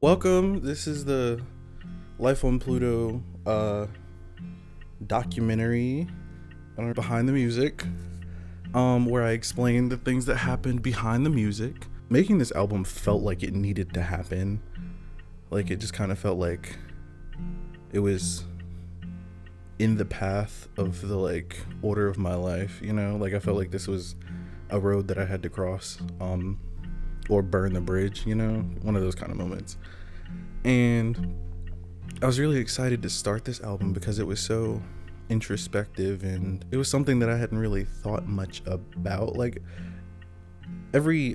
Welcome. This is the Life on Pluto documentary behind the music, where I explain the things that happened behind the music. Making this album felt like it needed to happen. Like, it just kind of felt like it was in the path of the order of my life, you know? Like, I felt like this was a road that I had to cross, or burn the bridge, you know? One of those kind of moments. And I was really excited to start this album because it was so introspective, and it was something that I hadn't really thought much about. Like,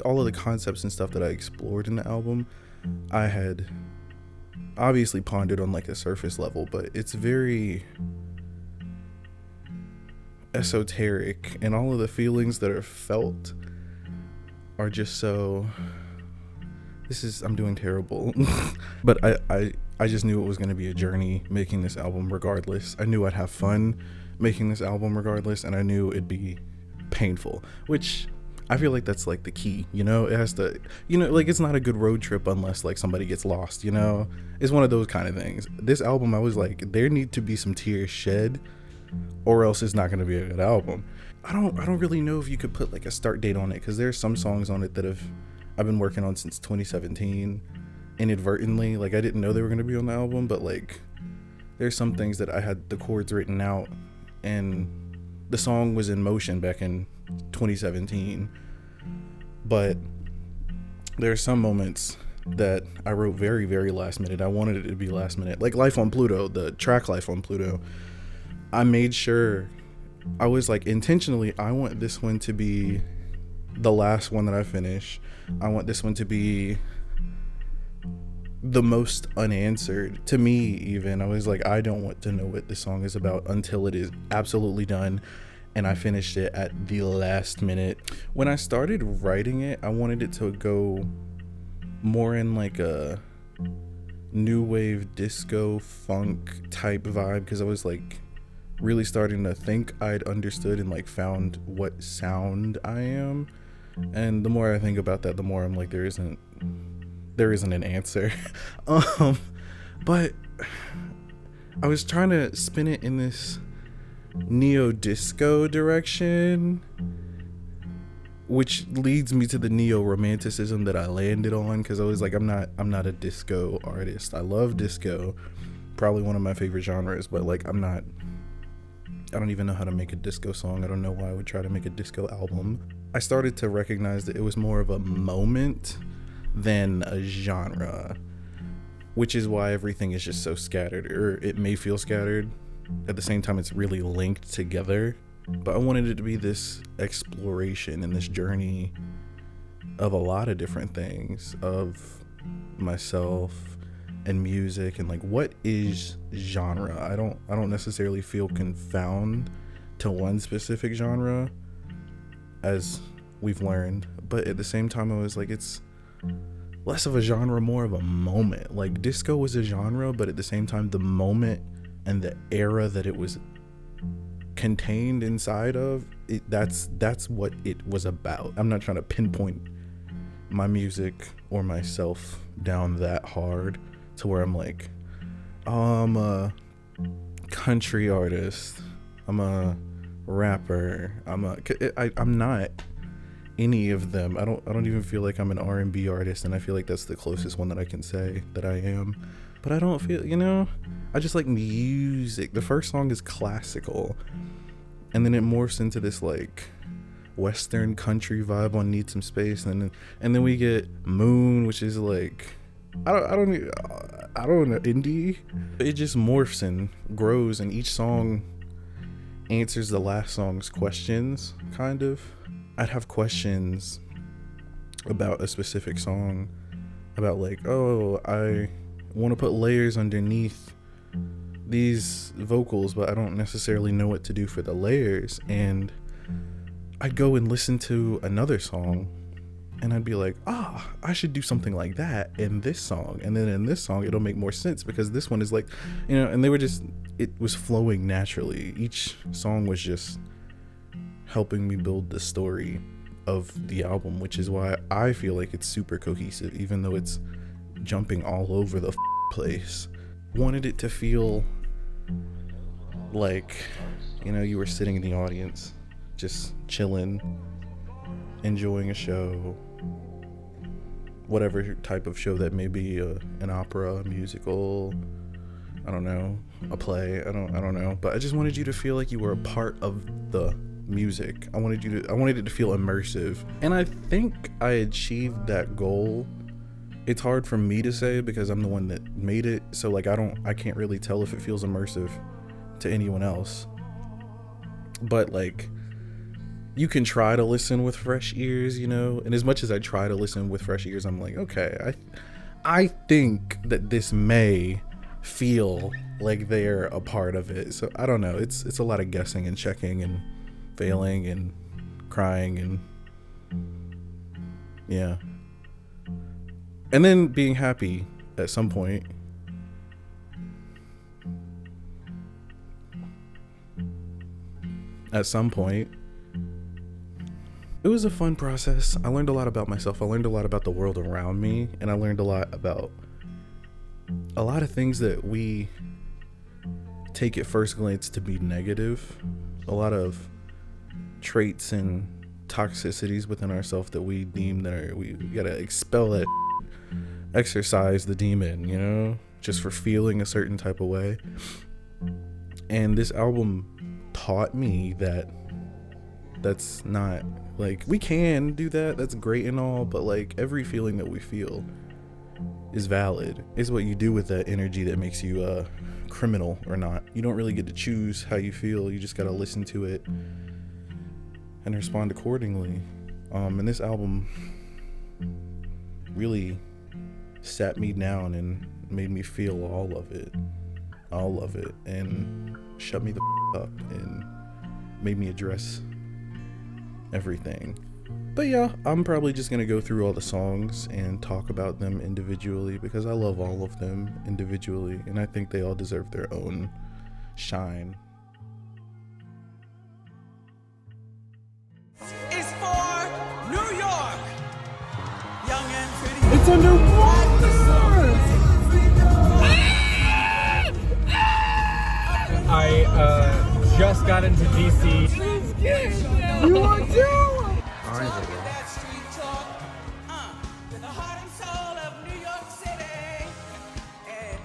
all of the concepts and stuff that I explored in the album, I had obviously pondered on a surface level, but it's very esoteric, and all of the feelings that are felt are just so... I'm doing terrible. But I just knew it was going to be a journey making this album regardless. I knew I'd have fun making this album regardless, and I knew it'd be painful, which I feel like that's the key, you know? It has to, it's not a good road trip unless somebody gets lost, you know? It's one of those kind of things. This album, I was there need to be some tears shed, or else it's not going to be a good album. I don't really know if you could put a start date on it, because there's some songs on it that I've been working on since 2017 inadvertently. I didn't know they were going to be on the album, but there's some things that I had the chords written out and the song was in motion back in 2017, but there are some moments that I wrote very, very last minute. I wanted it to be last minute, like Life on Pluto, the track Life on Pluto. I made sure, I was intentionally, I want this one to be the last one that I finish. I want this one to be the most unanswered to me. Even I was I don't want to know what this song is about until it is absolutely done, and I finished it at the last minute. When I started writing it, I wanted it to go more in a new wave disco funk type vibe, because I was really starting to think I'd understood and found what sound I am. And the more I think about that, the more I'm there isn't an answer. But I was trying to spin it in this neo-disco direction, which leads me to the neo-romanticism that I landed on, because I was I'm not a disco artist. I love disco, probably one of my favorite genres, but I don't even know how to make a disco song. I don't know why I would try to make a disco album. I started to recognize that it was more of a moment than a genre, which is why everything is just so scattered, or it may feel scattered. At the same time, it's really linked together. But I wanted it to be this exploration and this journey of a lot of different things, of myself and music, and what is genre. I don't necessarily feel confounded to one specific genre, as we've learned, but at the same time I was it's less of a genre, more of a moment. Disco was a genre, but at the same time the moment and the era that it was contained inside of it, that's what it was about. I'm not trying to pinpoint my music or myself down that hard to where I'm I'm a country artist, I'm a rapper, I'm not any of them. I don't even feel like I'm an R&B artist, and I feel like that's the closest one that I can say that I am. But I don't feel, I just like music. The first song is classical, and then it morphs into this western country vibe on Need Some Space, and then we get Moon, which is I don't know, indie. It just morphs and grows, and each song answers the last song's questions, kind of. I'd have questions about a specific song, about I want to put layers underneath these vocals, but I don't necessarily know what to do for the layers. And I'd go and listen to another song, and I'd be I should do something like that in this song, and then in this song it'll make more sense because this one is and it was flowing naturally. Each song was just helping me build the story of the album, which is why I feel like it's super cohesive, even though it's jumping all over the place. Wanted it to feel like, you know, you were sitting in the audience, just chilling, enjoying a show, whatever type of show that may be, an opera, a musical, I don't know, a play, I don't know, but I just wanted you to feel like you were a part of the music. I wanted it to feel immersive, and I think I achieved that goal. It's hard for me to say because I'm the one that made it, so like I can't really tell if it feels immersive to anyone else. But like, you can try to listen with fresh ears, you know, and as much as I try to listen with fresh ears, I'm like, okay, I think that this may feel like they're a part of it. So I don't know, it's a lot of guessing and checking and failing and crying and yeah, and then being happy at some point. It was a fun process. I learned a lot about myself. I learned a lot about the world around me, and I learned a lot about a lot of things that we take at first glance to be negative. A lot of traits and toxicities within ourselves that we deem that we gotta expel that, exercise the demon, you know, just for feeling a certain type of way. And this album taught me that that's not, like, we can do that, that's great and all, but like every feeling that we feel is valid. It's what you do with that energy that makes you a criminal or not. You don't really get to choose how you feel, you just gotta listen to it and respond accordingly. And this album really sat me down and made me feel all of it, and shut me the up and made me address everything. But yeah, I'm probably just gonna go through all the songs and talk about them individually because I love all of them individually, and I think they all deserve their own shine. It's for New York, young and pretty. It's underwater! I just got into DC. You are too! That street talk, the heart and soul of New York City. And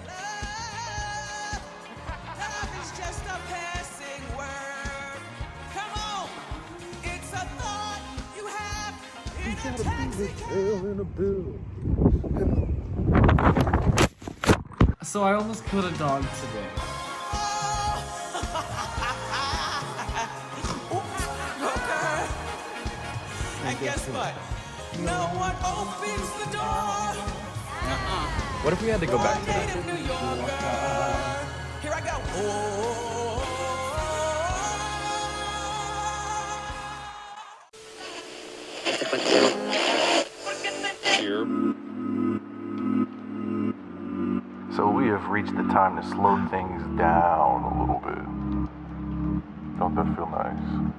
love is just a passing word. Come on, it's a thought you have in a taxi cab. So I almost killed a dog today. And guess what? No one opens the door. What if we had to go back to that? Native New Yorker. Here I go. So we have reached the time to slow things down a little bit. Don't that feel nice?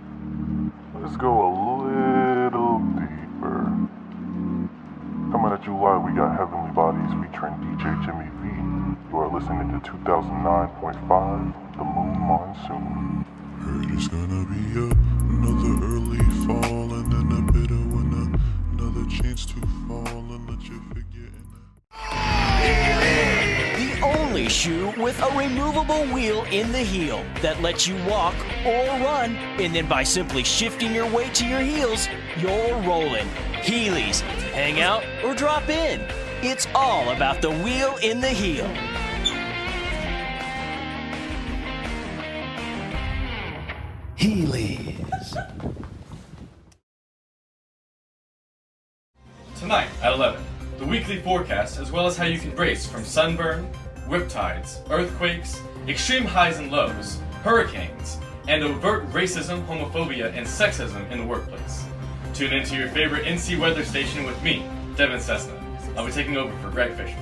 Let's go a little deeper. Coming at you live, we got Heavenly Bodies featuring DJ Jimmy V. You are listening to 2009.5, The Moon Monsoon. Heard it's gonna be another early fall and then a bit of winter, another chance to fall and let you forget. The only shoe with a removable wheel in the heel that lets you walk or run, and then by simply shifting your weight to your heels, you're rolling. Heelys, hang out or drop in. It's all about the wheel in the heel. Heelys. Tonight at 11, the weekly forecast as well as how you can brace from sunburn, riptides, earthquakes, extreme highs and lows, hurricanes, and overt racism, homophobia, and sexism in the workplace. Tune into your favorite NC weather station with me, Devin Cessna. I'll be taking over for Greg Fisher.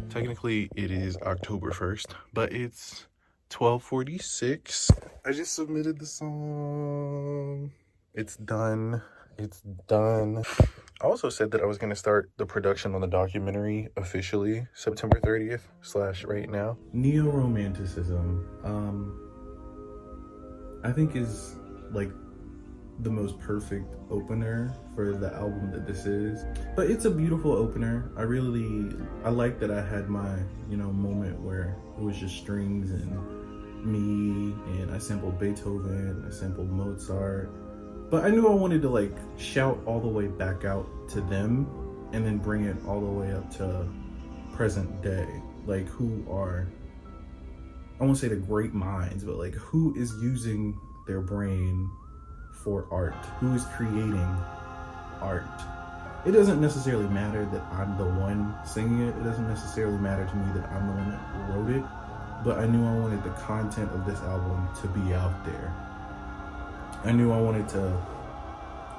Technically, it is October 1st, but it's 12:46. I just submitted the song. It's done. It's done. I also said that I was going to start the production on the documentary officially September 30th / right now. Neo-romanticism, I think is like the most perfect opener for the album that this is. But it's a beautiful opener. I like that I had my, moment where it was just strings and me, and I sampled Beethoven, I sampled Mozart. But I knew I wanted to like shout all the way back out to them and then bring it all the way up to present day. Like who are, I won't say the great minds, but like who is using their brain for art? Who is creating art? It doesn't necessarily matter that I'm the one singing it. It doesn't necessarily matter to me that I'm the one that wrote it. But I knew I wanted the content of this album to be out there. I knew I wanted to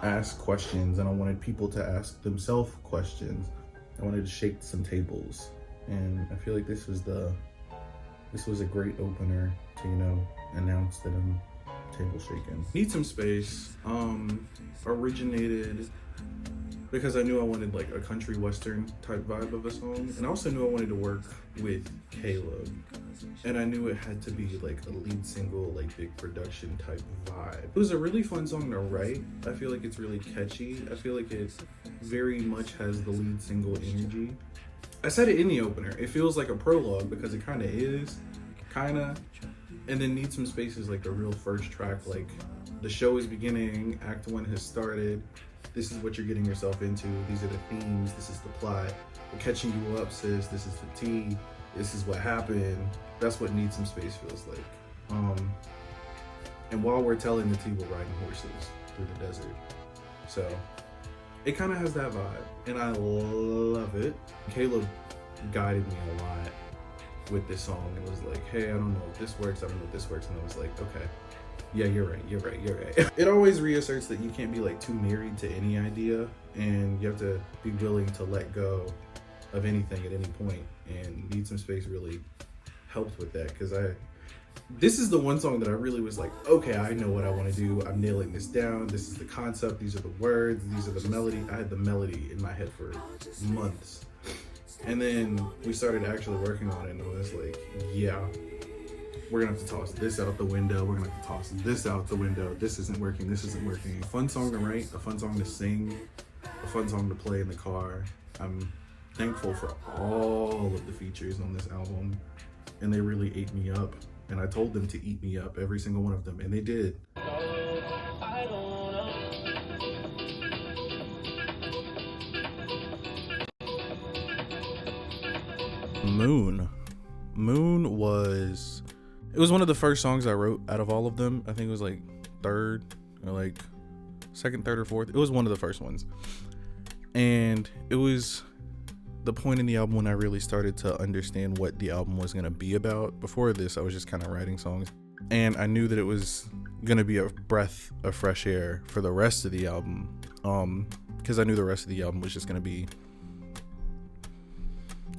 ask questions, and I wanted people to ask themselves questions. I wanted to shake some tables, and I feel like this was a great opener to announce that I'm table shaking. Need Some Space originated because I knew I wanted like a country western type vibe of a song, and I also knew I wanted to work with Caleb, and I knew it had to be like a lead single, like big production type vibe. It was a really fun song to write. I feel like it's really catchy. I feel like it very much has the lead single energy. I said it in the opener. It feels like a prologue because it kind of is, and then Need Some Space is like the real first track. Like the show is beginning, Act 1 has started. This is what you're getting yourself into. These are the themes. This is the plot. We're catching you up, sis. This is the tea. This is what happened. That's what Need Some Space feels like. And while we're telling the tea, we're riding horses through the desert. So it kind of has that vibe, and I love it. Caleb guided me a lot with this song. It was like, hey, I don't know if this works. I don't know if this works. And I was like, okay. Yeah, you're right. It always reasserts that you can't be like too married to any idea, and you have to be willing to let go of anything at any point. And Need Some Space really helped with that, because this is the one song that I really was like, okay, I know what I want to do. I'm nailing this down. This is the concept. These are the words. These are the melody. I had the melody in my head for months. And then we started actually working on it, and I was like, yeah, we're gonna have to toss this out the window. We're gonna have to toss this out the window. This isn't working. This isn't working. A fun song to write, a fun song to sing, a fun song to play in the car. I'm thankful for all of the features on this album, and they really ate me up. And I told them to eat me up, every single one of them, and they did. Moon was, it was one of the first songs I wrote out of all of them. I think it was like third or like second, third or fourth. It was one of the first ones. And it was the point in the album when I really started to understand what the album was going to be about. Before this, I was just kind of writing songs. And I knew that it was going to be a breath of fresh air for the rest of the album. Because I knew the rest of the album was just going to be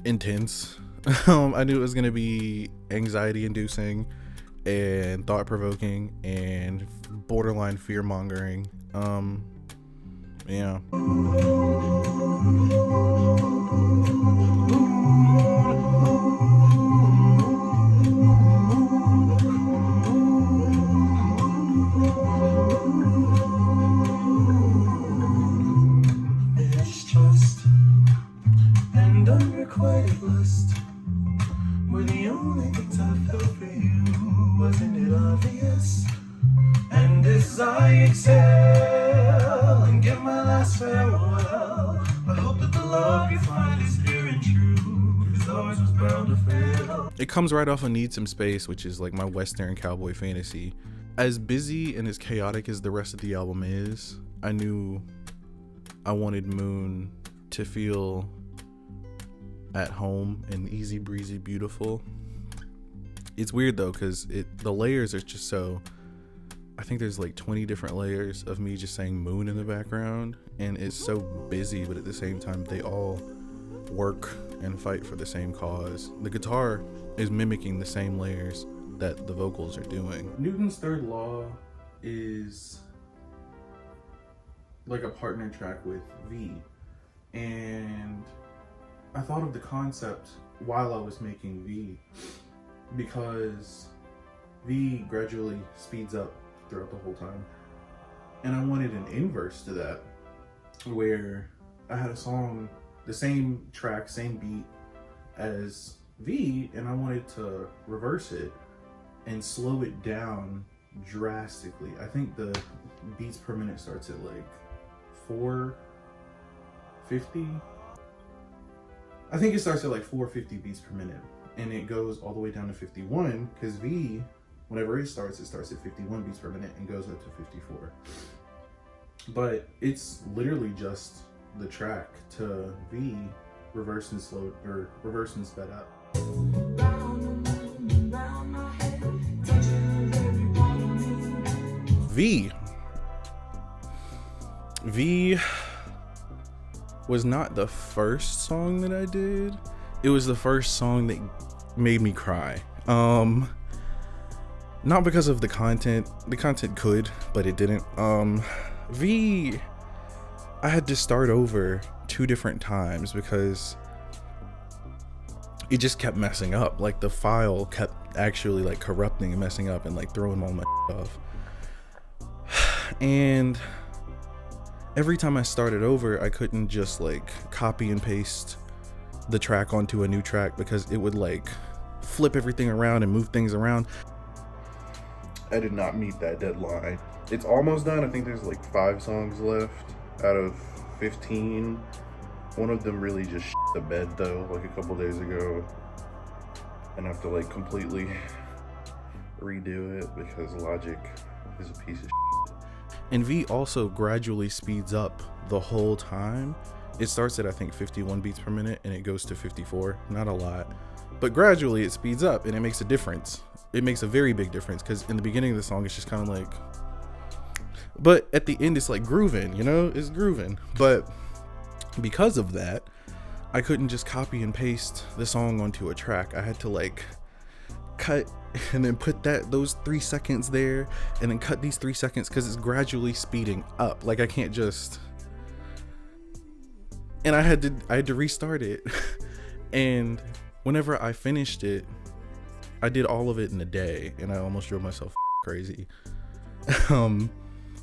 intense. I knew it was going to be anxiety inducing and thought provoking and borderline fear mongering. Yeah. It's just an unrequited list. We're the only things I felt for you. Wasn't it obvious? And as I exhale and give my last farewell, I hope that the love you find is pure and true, 'cause ours was bound to fail. It comes right off of Need Some Space, which is like my Western cowboy fantasy. As busy and as chaotic as the rest of the album is, I knew I wanted Moon to feel at home and easy breezy beautiful. It's weird though, because the layers are just so, I think there's like 20 different layers of me just saying Moon in the background, and it's so busy, but at the same time they all work and fight for the same cause. The guitar is mimicking the same layers that the vocals are doing. Newton's Third Law is like a partner track with V, and I thought of the concept while I was making V, because V gradually speeds up throughout the whole time, and I wanted an inverse to that, where I had a song, the same track, same beat as V, and I wanted to reverse it and slow it down drastically. I think the beats per minute starts at like 450. I think it starts at like 450 beats per minute, and it goes all the way down to 51, because V, whenever it starts at 51 beats per minute and goes up to 54. But it's literally just the track to V reverse and slow, or reverse and sped up. V was not the first song that I did. It was the first song that made me cry. Not because of the content. The content could, but it didn't. V, I had to start over 2 different times because it just kept messing up. Like the file kept actually like corrupting and messing up and like throwing all my off. And every time I started over, I couldn't just like copy and paste the track onto a new track, because it would like flip everything around and move things around. I did not meet that deadline. It's almost done. I think there's like 5 songs left out of 15. One of them really just shit the bed though, like a couple days ago, and I have to like completely redo it because Logic is a piece of shit. And V also gradually speeds up the whole time. It starts at I think 51 beats per minute and it goes to 54. Not a lot, but gradually it speeds up, and it makes a difference. It makes a very big difference, because in the beginning of the song it's just kind of like, but at the end it's like grooving, you know, it's grooving. But because of that, I couldn't just copy and paste the song onto a track. I had to like cut and then put those 3 seconds there, and then cut these 3 seconds, because it's gradually speeding up. Like I can't just, and I had to restart it. And whenever I finished it, I did all of it in a day, and I almost drove myself crazy.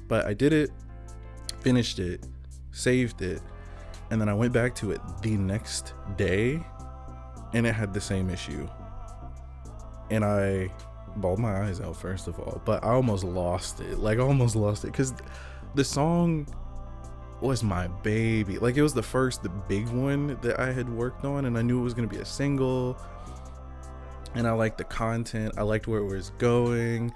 But I did it, finished it, saved it, and then I went back to it the next day, and it had the same issue. And I bawled my eyes out, first of all, but I almost lost it. Like, I almost lost it, because the song was my baby. Like, it was the big one that I had worked on, and I knew it was going to be a single. And I liked the content. I liked where it was going.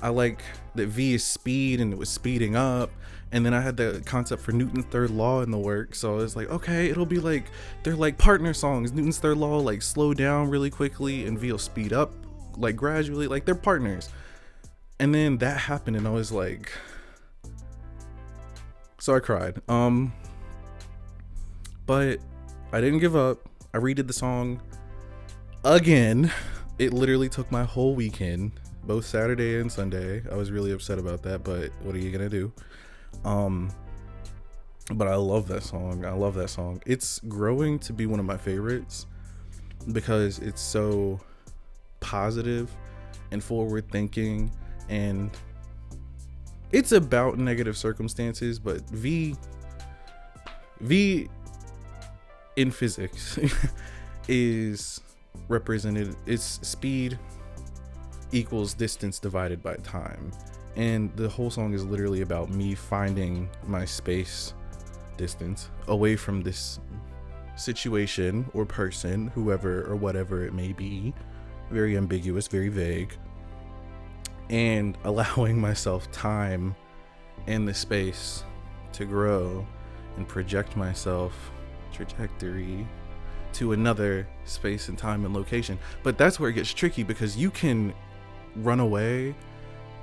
I like that V is speed, and it was speeding up. And then I had the concept for Newton's Third Law in the work. So it's like, okay, it'll be like, they're like partner songs. Newton's Third Law like slow down really quickly, and V will speed up like gradually, like they're partners. And then that happened, and I was like, so I cried. But I didn't give up. I redid the song again. It literally took my whole weekend, both Saturday and Sunday. I was really upset about that, but what are you gonna do? But I love that song. It's growing to be one of my favorites, because it's so positive and forward thinking, and it's about negative circumstances, but V in physics is represented, it's speed equals distance divided by time. And the whole song is literally about me finding my space distance away from this situation or person, whoever or whatever it may be. Very ambiguous, very vague. And allowing myself time and the space to grow and project myself trajectory to another space and time and location. But that's where it gets tricky, because you can run away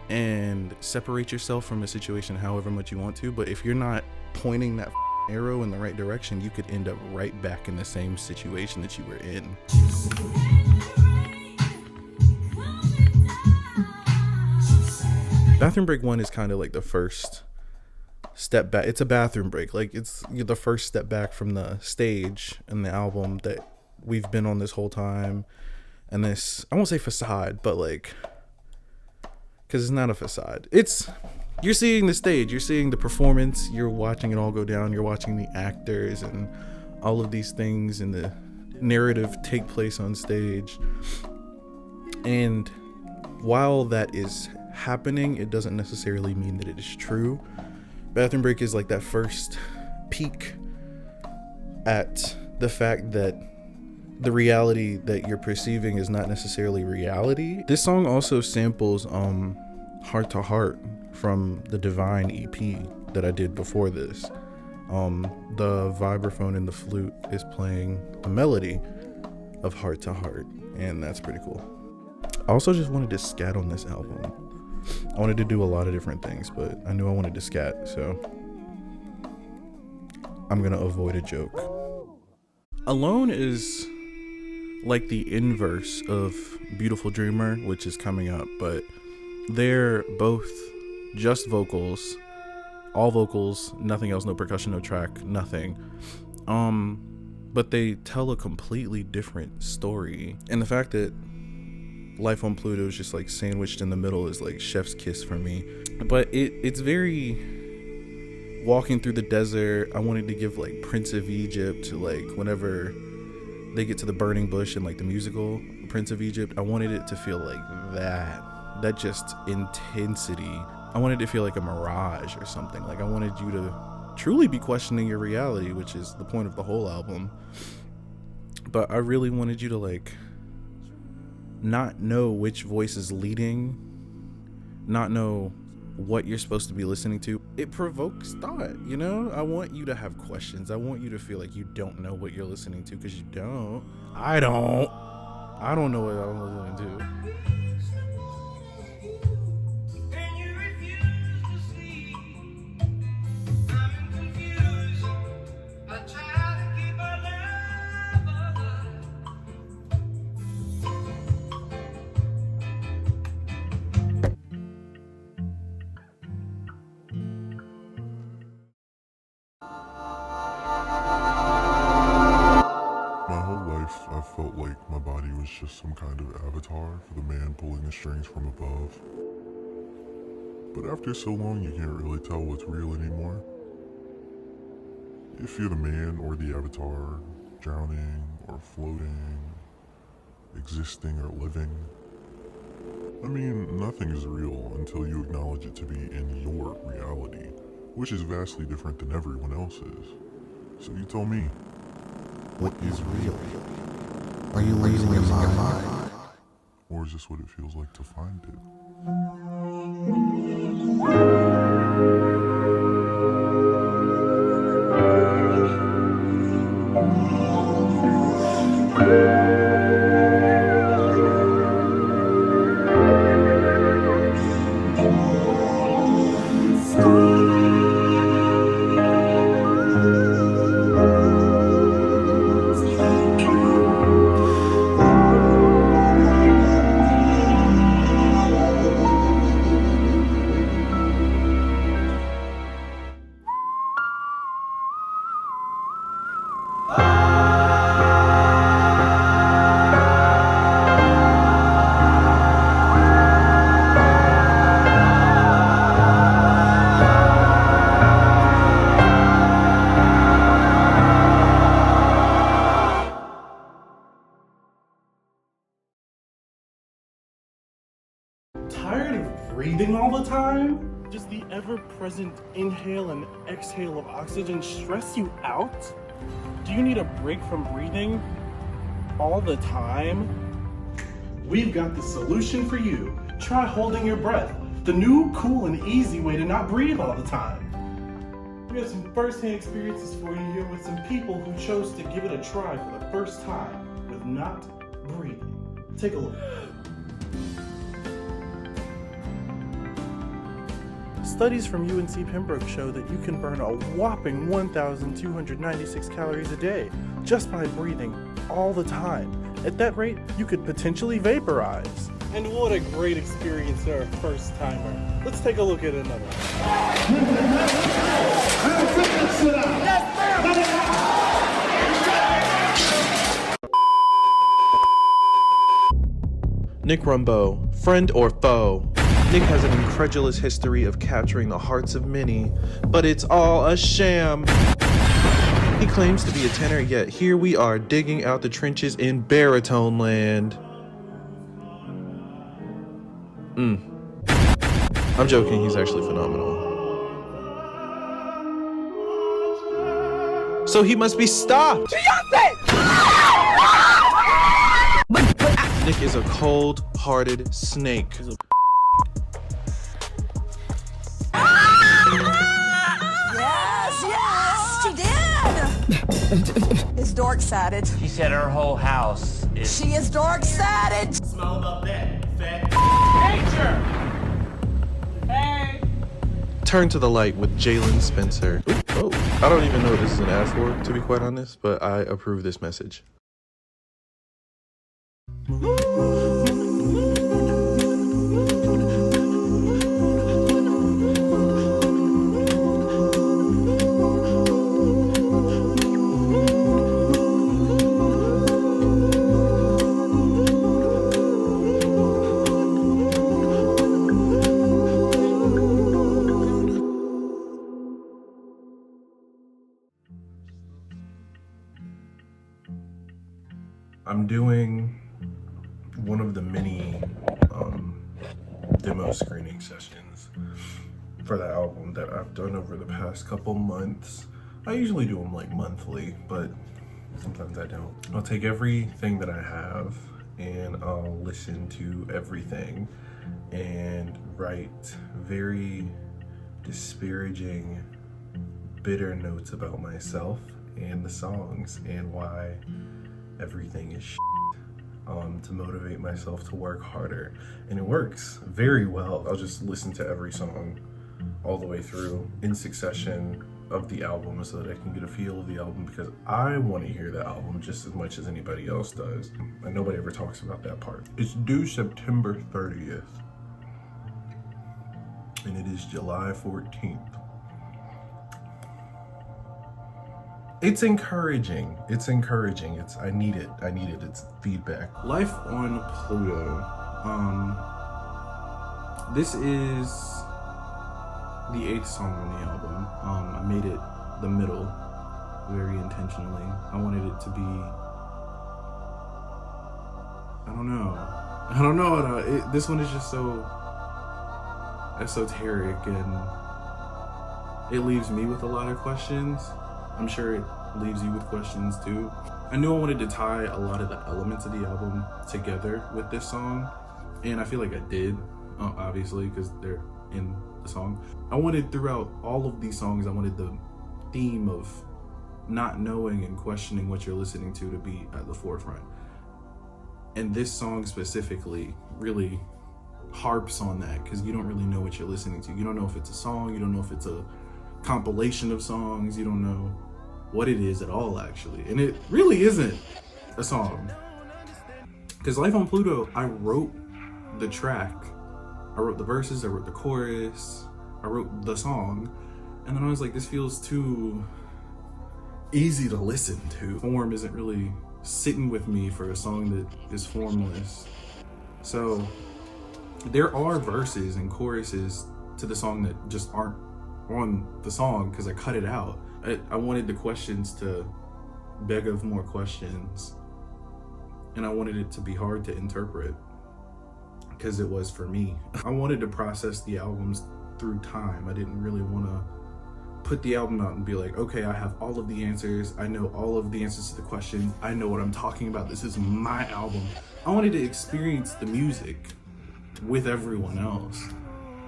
and separate yourself from a situation however much you want to, but if you're not pointing that arrow in the right direction, you could end up right back in the same situation that you were in. Bathroom Break 1 is kind of like the first step back. It's a bathroom break. Like, it's the first step back from the stage and the album that we've been on this whole time. And this, I won't say facade, but like, because it's not a facade. You're seeing the stage, you're seeing the performance, you're watching it all go down, you're watching the actors and all of these things and the narrative take place on stage. And while that is happening, it doesn't necessarily mean that it is true. Bathroom Break is like that first peek at the fact that the reality that you're perceiving is not necessarily reality. This song also samples Heart to Heart from the Divine EP that I did before this. The vibraphone and the flute is playing a melody of Heart to Heart, and that's pretty cool. I also just wanted to scat on this album. I wanted to do a lot of different things, but I knew I wanted to scat, so I'm gonna avoid a joke. Alone is like the inverse of Beautiful Dreamer, which is coming up, but they're both just vocals, all vocals, nothing else, no percussion, no track, nothing. But they tell a completely different story. And the fact that Life on Pluto is just like sandwiched in the middle is like chef's kiss for me. But it's very walking through the desert. I wanted to give like Prince of Egypt, like whenever they get to the burning bush in like the musical Prince of Egypt, I wanted it to feel like that just intensity. I wanted it to feel like a mirage or something. Like I wanted you to truly be questioning your reality, which is the point of the whole album. But I really wanted you to like not know which voice is leading, not know what you're supposed to be listening to. It provokes thought, you know? I want you to have questions. I want you to feel like you don't know what you're listening to, because you don't. I don't know what I'm listening to. I felt like my body was just some kind of avatar for the man pulling the strings from above. But after so long, you can't really tell what's real anymore. If you're the man or the avatar, drowning or floating, existing or living. I mean, nothing is real until you acknowledge it to be in your reality, which is vastly different than everyone else's. So you tell me, what is real? Are you losing your mind? Or is this what it feels like to find it? Tired of breathing all the time? Does the ever-present inhale and exhale of oxygen stress you out? Do you need a break from breathing all the time? We've got the solution for you. Try holding your breath, the new, cool, and easy way to not breathe all the time. We have some first-hand experiences for you here with some people who chose to give it a try for the first time with not breathing. Take a look. Studies from UNC Pembroke show that you can burn a whopping 1,296 calories a day just by breathing all the time. At that rate, you could potentially vaporize. And what a great experience for a first timer. Let's take a look at another. Nick Rumbo, friend or foe? Nick has an incredulous history of capturing the hearts of many, but it's all a sham. He claims to be a tenor, yet here we are digging out the trenches in baritone land. I'm joking, he's actually phenomenal. So he must be stopped! Nick is a cold-hearted snake. Yes, she did. Is dark-sided. She said her whole house is. She is dark-sided. Smile about that, fat. Turn to the Light with Jalen Spencer. Ooh, oh, I don't even know what this is an ad for, to be quite honest, but I approve this message. I'm doing one of the many demo screening sessions for the album that I've done over the past couple months. I usually do them like monthly, but sometimes I don't. I'll take everything that I have and I'll listen to everything and write very disparaging, bitter notes about myself and the songs and why everything is shit, to motivate myself to work harder. And it works very well. I'll just listen to every song all the way through in succession of the album so that I can get a feel of the album, because I want to hear the album just as much as anybody else does. And nobody ever talks about that part. It's due September 30th. And it is July 14th. It's encouraging. It's encouraging. I need it. It's feedback. Life on Pluto. This is the 8th song on the album. I made it the middle very intentionally. I wanted it to be, I don't know. This one is just so esoteric and it leaves me with a lot of questions. I'm sure it leaves you with questions too. I knew I wanted to tie a lot of the elements of the album together with this song, and I feel like I did, obviously, because they're in the song. I wanted throughout all of these songs, I wanted the theme of not knowing and questioning what you're listening to be at the forefront. And this song specifically really harps on that, because you don't really know what you're listening to. You don't know if it's a song, you don't know if it's a compilation of songs, you don't know what it is at all, actually. And it really isn't a song, because Life on Pluto, I wrote the track, I wrote the verses, I wrote the chorus, I wrote the song, and then I was like, this feels too easy to listen to. Form isn't really sitting with me for a song that is formless. So there are verses and choruses to the song that just aren't on the song because I cut it out. I wanted the questions to beg of more questions, and I wanted it to be hard to interpret because it was for me. I wanted to process the albums through time. I didn't really want to put the album out and be like, okay, I have all of the answers, I know all of the answers to the questions, I know what I'm talking about, this is my album. I wanted to experience the music with everyone else.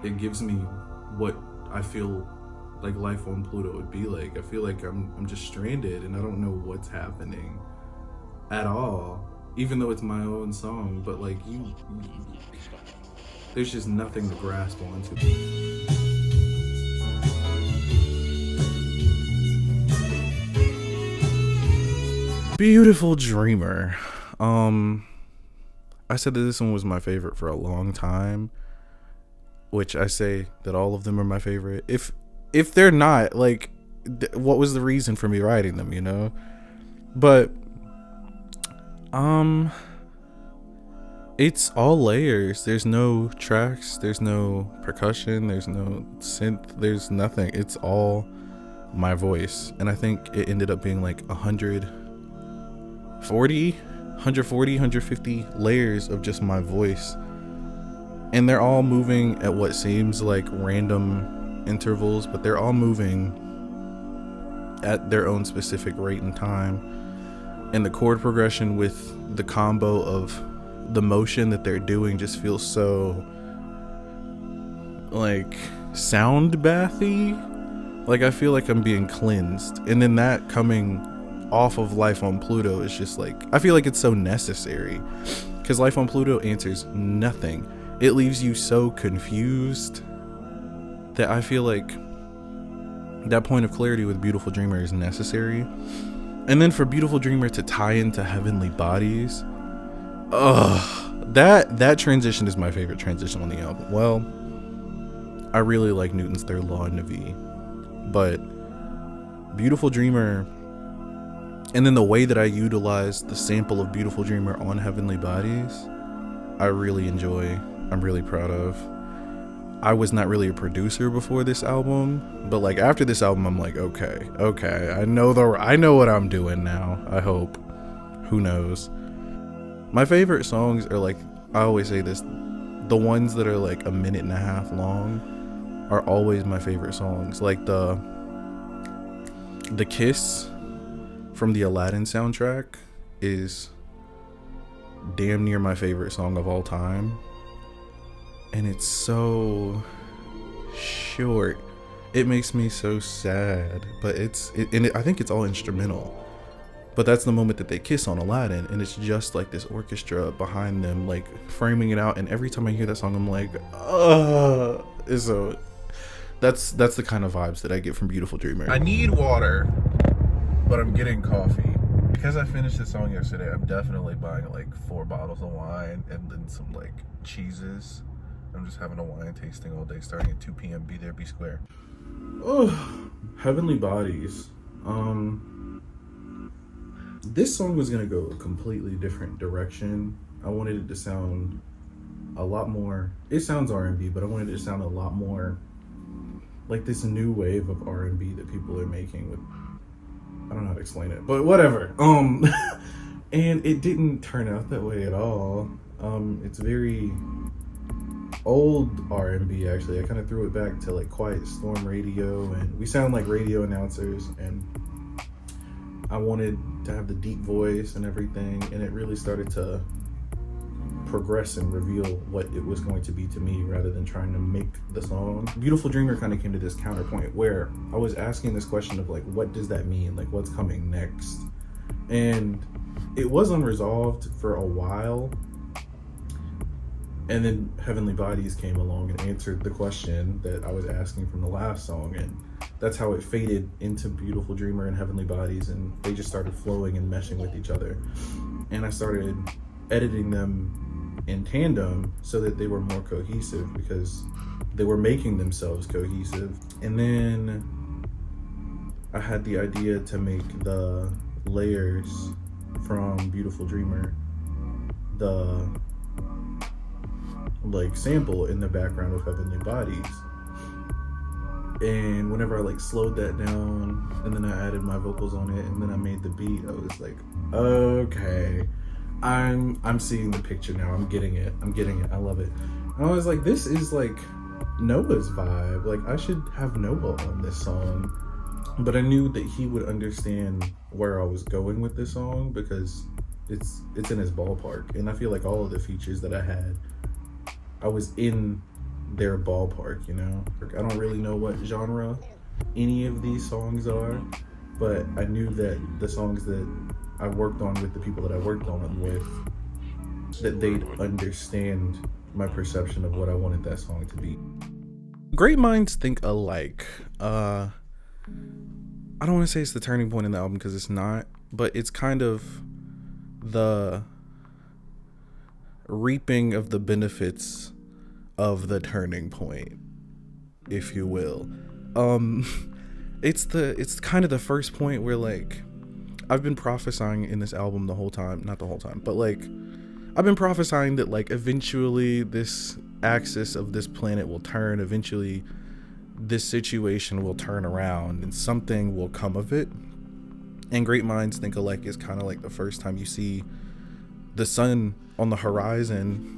It gives me what I feel like Life on Pluto would be like. I feel like I'm just stranded and I don't know what's happening at all, even though it's my own song, but like there's just nothing to grasp onto. Beautiful Dreamer. I I said that this one was my favorite for a long time, which I say that all of them are my favorite. If they're not, like, what was the reason for me writing them, you know? But it's all layers. There's no tracks, there's no percussion, there's no synth, there's nothing. It's all my voice. And I think it ended up being like 150 layers of just my voice. And they're all moving at what seems like random intervals, but they're all moving at their own specific rate and time. And the chord progression with the combo of the motion that they're doing just feels so like sound bathy. Like I feel like I'm being cleansed. And then that coming off of Life on Pluto is just like, I feel like it's so necessary, because Life on Pluto answers nothing. It leaves you so confused that I feel like that point of clarity with Beautiful Dreamer is necessary. And then for Beautiful Dreamer to tie into Heavenly Bodies, that transition is my favorite transition on the album. Well, I really like Newton's Third Law in the V, but Beautiful Dreamer, and then the way that I utilize the sample of Beautiful Dreamer on Heavenly Bodies, I really enjoy. I'm really proud of. I was not really a producer before this album, but like after this album, I'm like, okay, I know what I'm doing now. I hope. Who knows? My favorite songs are, like, I always say this, the ones that are like a minute and a half long are always my favorite songs. Like the Kiss from the Aladdin soundtrack is damn near my favorite song of all time. And it's so short. It makes me so sad, but I think it's all instrumental. But that's the moment that they kiss on Aladdin, and it's just like this orchestra behind them, like framing it out. And every time I hear that song, I'm like, so that's the kind of vibes that I get from Beautiful Dreamer. I need water, but I'm getting coffee. Because I finished this song yesterday, I'm definitely buying like 4 bottles of wine and then some like cheeses. I'm just having a wine tasting all day, starting at 2 p.m. Be there, be square. Oh, Heavenly Bodies. This song was gonna go a completely different direction. I wanted it to sound a lot more, it sounds R&B, but I wanted it to sound a lot more like this new wave of R&B that people are making with, I don't know how to explain it, but whatever. And it didn't turn out that way at all. It's very old R&B, actually. I kind of threw it back to like Quiet Storm Radio, and we sound like radio announcers, and I wanted to have the deep voice and everything, and it really started to progress and reveal what it was going to be to me rather than trying to make the song. Beautiful Dreamer kind of came to this counterpoint where I was asking this question of like, what does that mean? Like, what's coming next? And it was unresolved for a while. And then Heavenly Bodies came along and answered the question that I was asking from the last song. And that's how it faded into Beautiful Dreamer and Heavenly Bodies. And they just started flowing and meshing with each other. And I started editing them in tandem so that they were more cohesive, because they were making themselves cohesive. And then I had the idea to make the layers from Beautiful Dreamer the like sample in the background of Heavenly Bodies. And whenever I like slowed that down and then I added my vocals on it and then I made the beat, I was like, okay, I'm seeing the picture now. I'm getting it. I love it. And I was like, this is like Noah's vibe. Like, I should have Noah on this song. But I knew that he would understand where I was going with this song, because it's in his ballpark. And I feel like all of the features that I had, I was in their ballpark, you know? I don't really know what genre any of these songs are, but I knew that the songs that I worked on with the people that I worked on them with, that they'd understand my perception of what I wanted that song to be. Great minds think alike. I don't want to say it's the turning point in the album, because it's not, but it's kind of reaping of the benefits of the turning point, if you will. It's kind of the first point where, like, I've been prophesying in this album the whole time, not the whole time, but like I've been prophesying that like eventually this axis of this planet will turn, eventually this situation will turn around and something will come of it. And Great Minds Think Alike is kind of like the first time you see the sun on the horizon.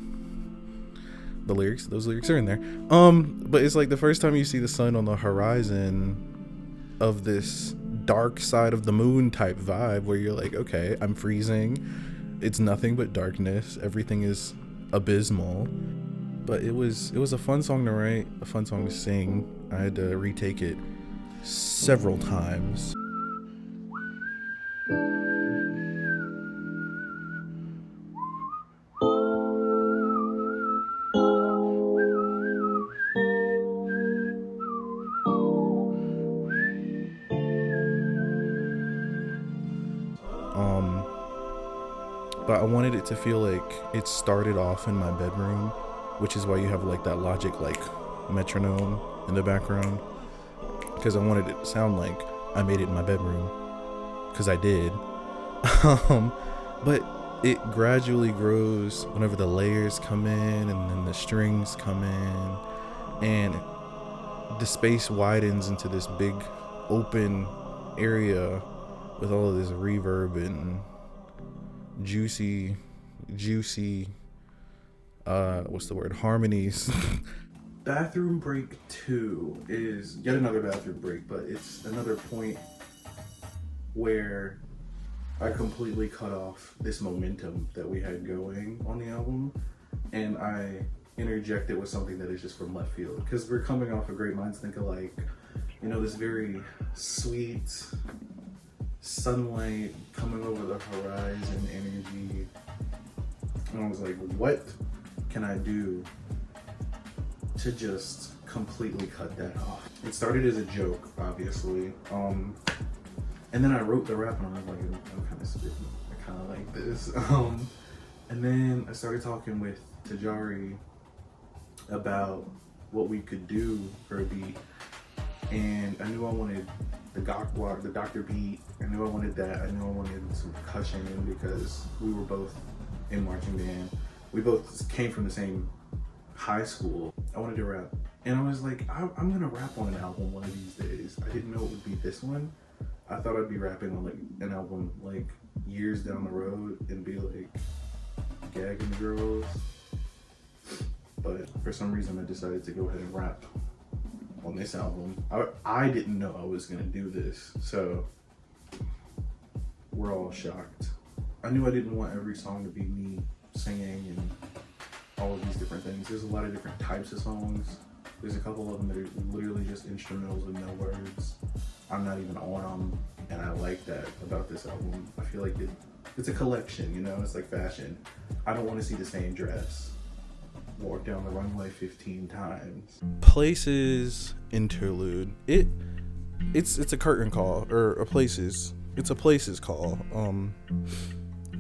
Those lyrics are in there. But it's like the first time you see the sun on the horizon of this dark side of the moon type vibe where you're like, okay, I'm freezing. It's nothing but darkness. Everything is abysmal. But it was a fun song to write, a fun song to sing. I had to retake it several times. But I wanted it to feel like it started off in my bedroom, which is why you have like that Logic like metronome in the background, because I wanted it to sound like I made it in my bedroom, because I did. But it gradually grows whenever the layers come in and then the strings come in and the space widens into this big open area with all of this reverb and juicy harmonies. Bathroom break 2 is yet another bathroom break, but it's another point where I completely cut off this momentum that we had going on the album, and I interject it with something that is just from left field, because we're coming off of Great Minds Think Alike, you know, this very sweet sunlight coming over the horizon energy, and I was like, what can I do to just completely cut that off? It started as a joke, obviously, and then I wrote the rap and I was like, I'm kind of spitting, I kind of like this, and then I started talking with Tajari about what we could do for a beat, and I knew I wanted the Dr. beat. I knew I wanted that. I knew I wanted some percussion because we were both in marching band. We both came from the same high school. I wanted to rap, and I was like, I'm gonna rap on an album one of these days. I didn't know it would be this one. I thought I'd be rapping on like an album like years down the road and be like gagging girls. But for some reason I decided to go ahead and rap on this album. I didn't know I was gonna do this, so we're all shocked. I knew I didn't want every song to be me singing and all of these different things. There's a lot of different types of songs. There's a couple of them that are literally just instrumentals with no words. I'm not even on them, and I like that about this album. I feel like it's a collection, you know? It's like fashion. I don't want to see the same dress walk down the runway 15 times. Places interlude. It's a curtain call, or a Places. It's a Places call.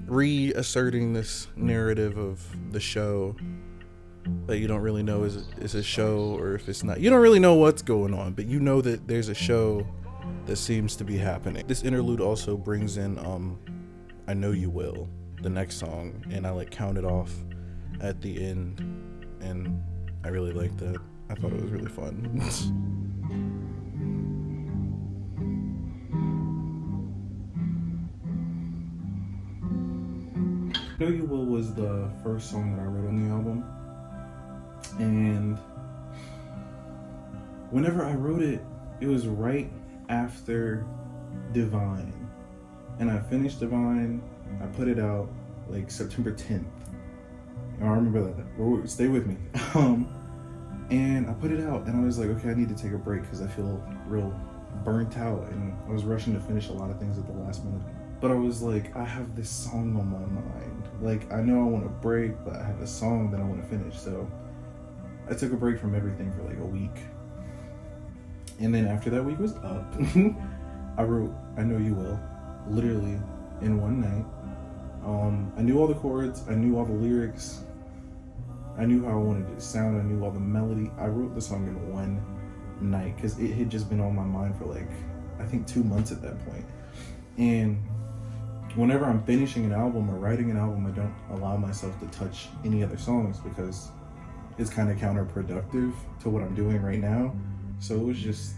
Reasserting this narrative of the show that you don't really know is a show or if it's not. You don't really know what's going on, but you know that there's a show that seems to be happening. This interlude also brings in I Know You Will, the next song, and I like counted off at the end, and I really liked that. I thought it was really fun. Know You Will was the first song that I wrote on the album, and whenever I wrote it, it was right after Divine, and I finished Divine. I put it out like September 10th. I remember that. Stay with me. And I put it out, and I was like, okay, I need to take a break because I feel real burnt out, and I was rushing to finish a lot of things at the last minute. But I was like, I have this song on my mind. Like, I know I want to break, but I have a song that I want to finish. So I took a break from everything for like a week. And then after that week was up, I wrote I Know You Will, literally in one night. I knew all the chords, I knew all the lyrics, I knew how I wanted it to sound. I knew all the melody. I wrote the song in one night because it had just been on my mind for like, I think 2 months at that point. And whenever I'm finishing an album or writing an album, I don't allow myself to touch any other songs because it's kind of counterproductive to what I'm doing right now. So it was just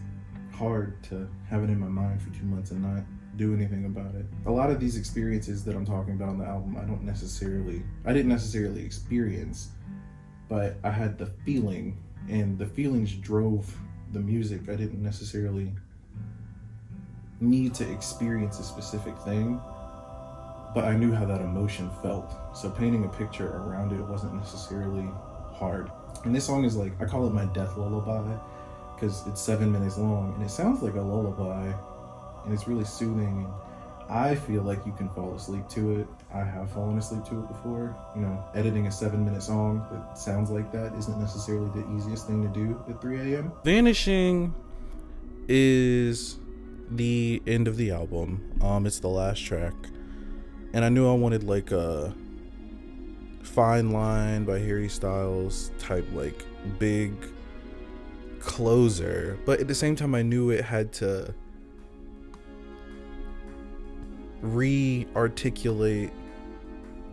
hard to have it in my mind for 2 months and not do anything about it. A lot of these experiences that I'm talking about on the album, I didn't necessarily experience, but I had the feeling, and the feelings drove the music. I didn't necessarily need to experience a specific thing, but I knew how that emotion felt. So painting a picture around it wasn't necessarily hard. And this song is like, I call it my death lullaby because it's 7 minutes long and it sounds like a lullaby and it's really soothing. And I feel like you can fall asleep to it. I have fallen asleep to it before. You know, editing a 7-minute song that sounds like that isn't necessarily the easiest thing to do at 3 a.m. Vanishing is the end of the album. It's the last track. And I knew I wanted like a Fine Line by Harry Styles type, like big closer. But at the same time, I knew it had to re-articulate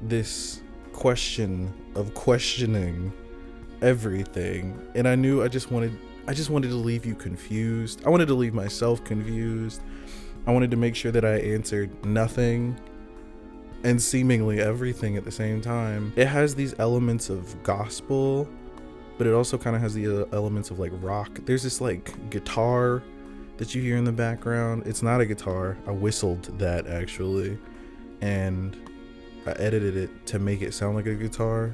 this question of questioning everything. And I knew I just wanted to leave you confused. I wanted to leave myself confused. I wanted to make sure that I answered nothing and seemingly everything at the same time. It has these elements of gospel, but it also kind of has the elements of like rock. There's this like guitar that you hear in the background. It's not a guitar. I whistled that actually, and I edited it to make it sound like a guitar,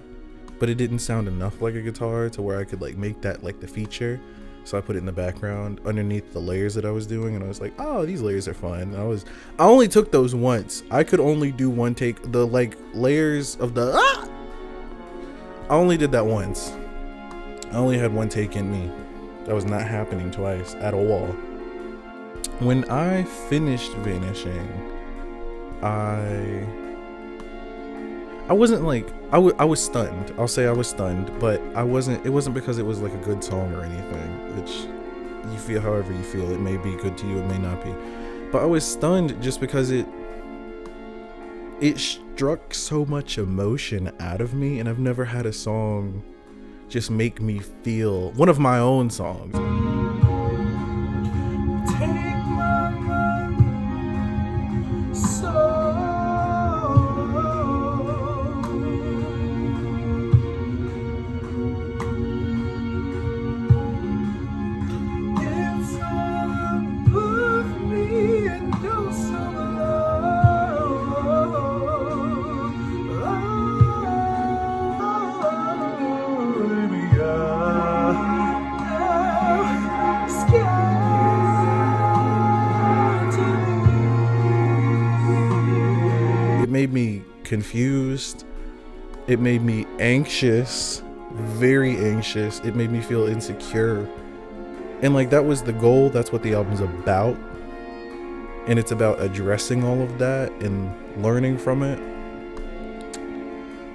but it didn't sound enough like a guitar to where I could like make that like the feature. So I put it in the background underneath the layers that I was doing, and I was like, oh, these layers are fun. I only took those once. I could only do one take. The like layers of the I only did that once. I only had one take in me. That was not happening twice at all. When I finished Vanishing, I wasn't like, I was stunned. I'll say I was stunned, but it wasn't because it was like a good song or anything, which you feel however you feel. It may be good to you, it may not be. But I was stunned just because it struck so much emotion out of me, and I've never had a song just make me feel, one of my own songs. Made me confused. It made me anxious, very anxious. It made me feel insecure. And like, that was the goal. That's what the album's about. And it's about addressing all of that and learning from it.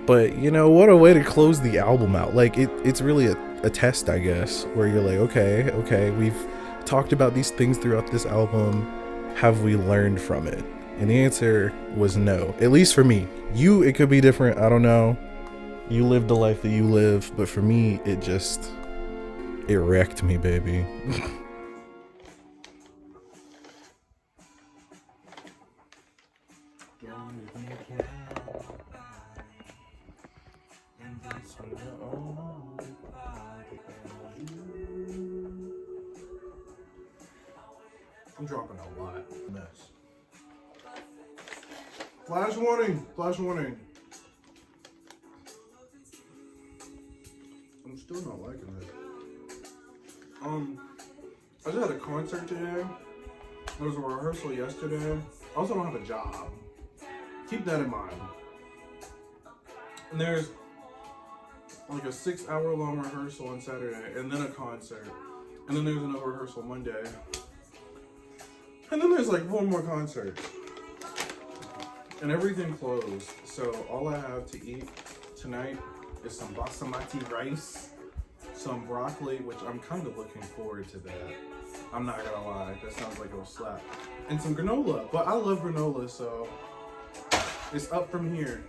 But you know, what a way to close the album out. Like it's really a test, I guess, where you're like, okay, we've talked about these things throughout this album. Have we learned from it? And the answer was no, at least for me. It could be different. I don't know. You live the life that you live, but for me, it wrecked me, baby. I'm dropping a lot. Mess. Flash warning! Flash warning! I'm still not liking it. I just had a concert today. There was a rehearsal yesterday. I also don't have a job. Keep that in mind. And there's like a 6-hour-long rehearsal on Saturday, and then a concert. And then there's another rehearsal Monday. And then there's like one more concert. And everything closed. So all I have to eat tonight is some basmati rice, some broccoli, which I'm kind of looking forward to that. I'm not gonna lie, that sounds like it'll slap. And some granola, but I love granola, so it's up from here.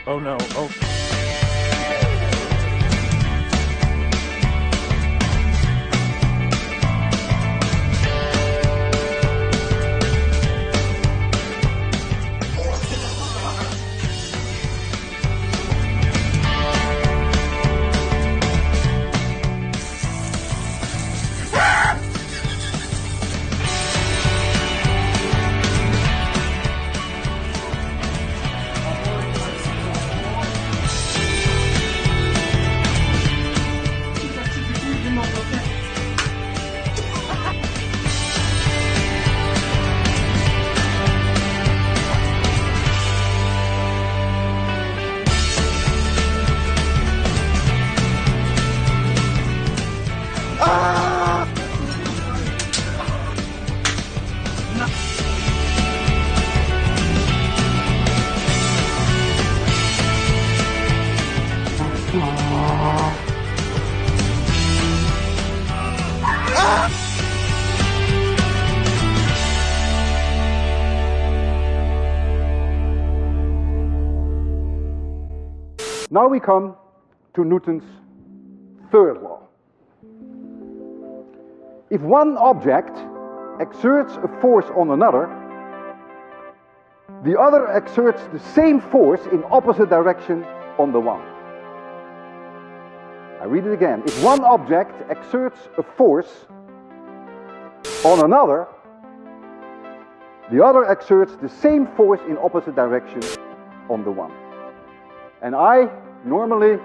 Oh no, oh. Now we come to Newton's third law. If one object exerts a force on another, the other exerts the same force in opposite direction on the one. I read it again. If one object exerts a force on another, the other exerts the same force in opposite direction on the one. And I normally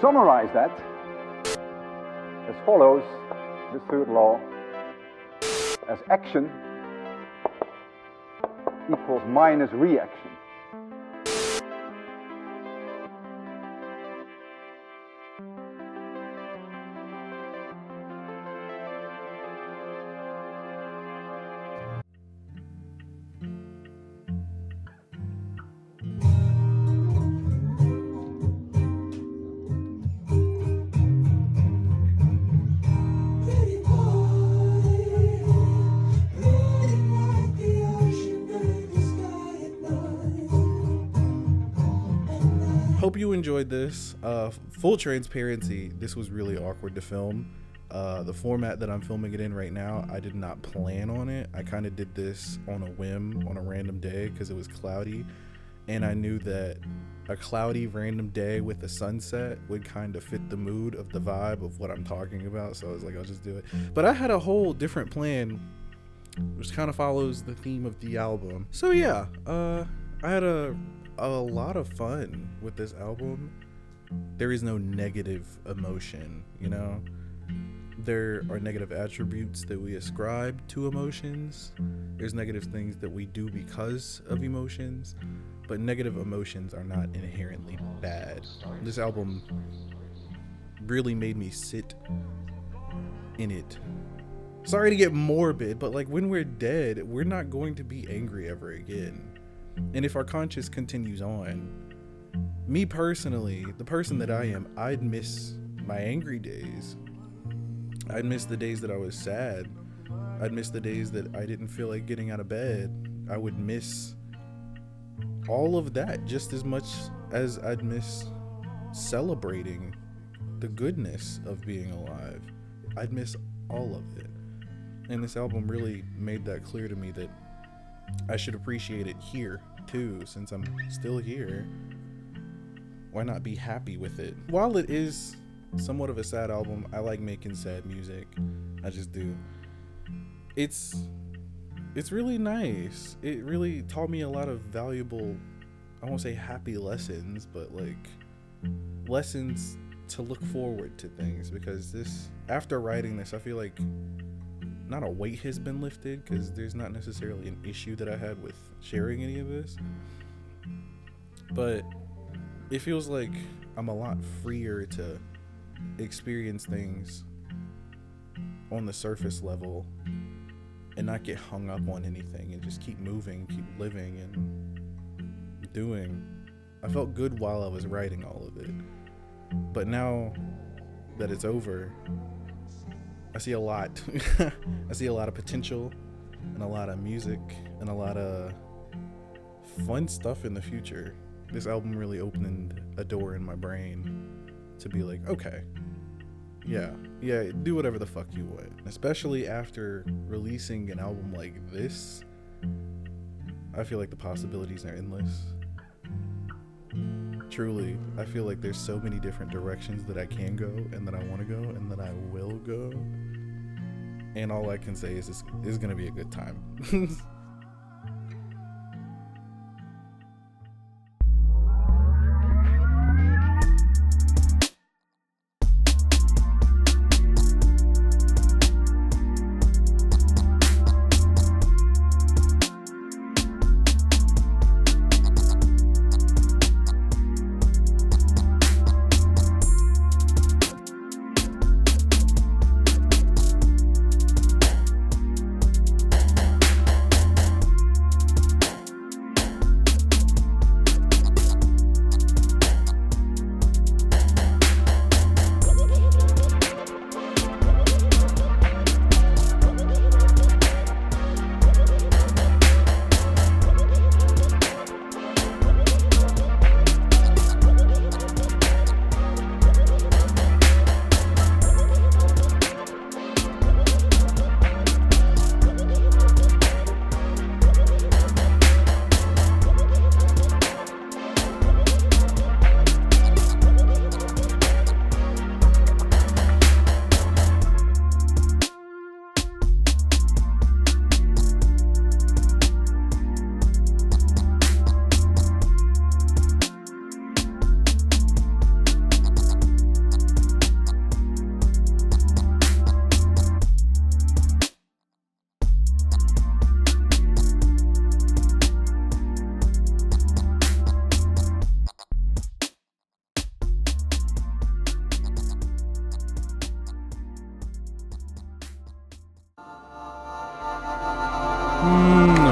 summarize that as follows, the third law, as action equals minus reaction. Hope you enjoyed this. Full transparency, this was really awkward to film. The format that I'm filming it in right now, I did not plan on it. I kind of did this on a whim on a random day because it was cloudy, and I knew that a cloudy random day with a sunset would kind of fit the mood of the vibe of what I'm talking about. So I was like, I'll just do it. But I had a whole different plan which kind of follows the theme of the album. So yeah, I had a lot of fun with this album. There is no negative emotion, you know? There are negative attributes that we ascribe to emotions. There's negative things that we do because of emotions. but negative emotions are not inherently bad. This album really made me sit in it. Sorry to get morbid, but like when we're dead, we're not going to be angry ever again. And if our conscience continues on, me personally, the person that I am, I'd miss my angry days. I'd miss the days that I was sad. I'd miss the days that I didn't feel like getting out of bed. I would miss all of that just as much as I'd miss celebrating the goodness of being alive. I'd miss all of it. And this album really made that clear to me that I should appreciate it here too, since I'm still here. Why not be happy with it? While it is somewhat of a sad album, I like making sad music. I just do. It's really nice. It really taught me a lot of valuable, I won't say happy lessons, but like lessons to look forward to things, because this, after writing this, I feel like not a weight has been lifted, because there's not necessarily an issue that I had with sharing any of this, but it feels like I'm a lot freer to experience things on the surface level and not get hung up on anything and just keep moving, keep living and doing. I felt good while I was writing all of it, but now that it's over, I see a lot. I see a lot of potential and a lot of music and a lot of fun stuff in the future. This album really opened a door in my brain to be like, okay, yeah, do whatever the fuck you want. Especially after releasing an album like this, I feel like the possibilities are endless. Truly, I feel like there's so many different directions that I can go and that I want to go and that I will go. And all I can say is it's gonna be a good time.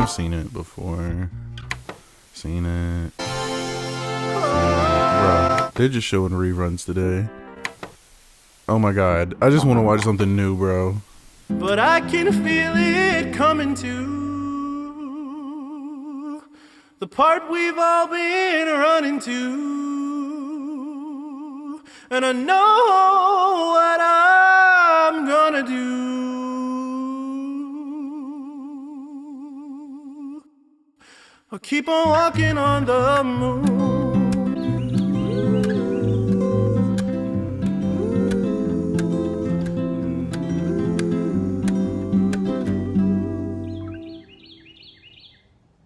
I've seen it before. Seen it. Bro, they're just showing reruns today. Oh my god. I just want to watch something new, bro. But I can feel it coming to the part we've all been running to. And I know what I'm gonna do. I'll keep on walking on the moon.